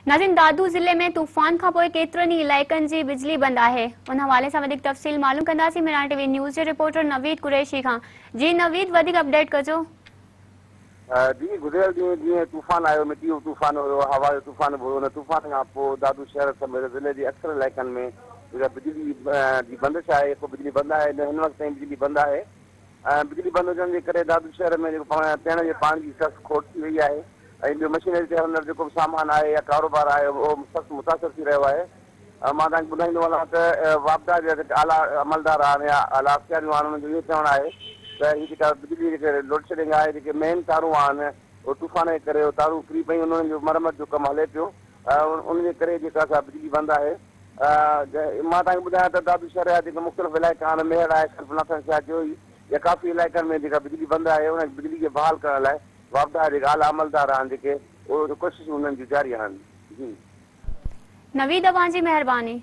नाज़रीन, दादू ज़िले में तूफ़ान खां पोइ केतिरनि ई इलाइक़नि जी बिजली बंदि आहे। उन हवाले सां वधीक तफ़सील मालूम कंदासीं मिरान टीवी न्यूज़ जे रिपोर्टर नवीद कुरैशी खां। जी नवीद, वधीक अपडेट कजो। जी गुज़िरियल ॾींहुं जीअं तूफ़ान आयो, मिटी जो तूफ़ान हुयो, हवा जो तूफ़ान बि हुयो। उन तूफ़ान खां पोइ दादू शहर समेत ज़िले जे अक्सर इलाइक़नि में जेका बिजली जी बंदिश आहे, को बिजली बंदि आहे। हिन वक़्तु ताईं बिजली बंदि आहे। बिजली बंदि हुजण जे करे दादू शहर में जेको पीअण जे पाणी जी सख़्तु खोट थी वई आहे ऐं ॿियो मशीनरी ते हलंदड़ जेको बि सामान आहे या कारोबार आहे उहो सख़्तु मुतासिर थी रहियो आहे। मां तव्हांखे ॿुधाईंदो वञा त वापदा जा जेके आला अमलदार आहिनि या आला अख़्तियारियूं आहिनि, उन्हनि जो इहो चवणु आहे त हीअ जेका बिजली जेके लोड शेडिंग आहे, जेके मेन तारूं आहिनि उहो तूफ़ान जे करे तारूं किरी पयूं, उन्हनि जो मरम्मत जो कमु हले पियो। उनजे करे जेका असां बिजली बंदि आहे। मां तव्हांखे ॿुधायां त दादू शहर जा जेके मुख़्तलिफ़ इलाइक़ा आहिनि, मेहर आहे, सरफनाथन शाह जोई या काफ़ी इलाइक़नि में जेका बिजली बंदि आहे, उन बिजली खे बहाल करण लाइ वापदा जेका आला अमलदार आहिनि जेके उहे कोशिशूं उन्हनि जूं जारी आहिनि। जी नवीद, अवां जी मेहरबानी।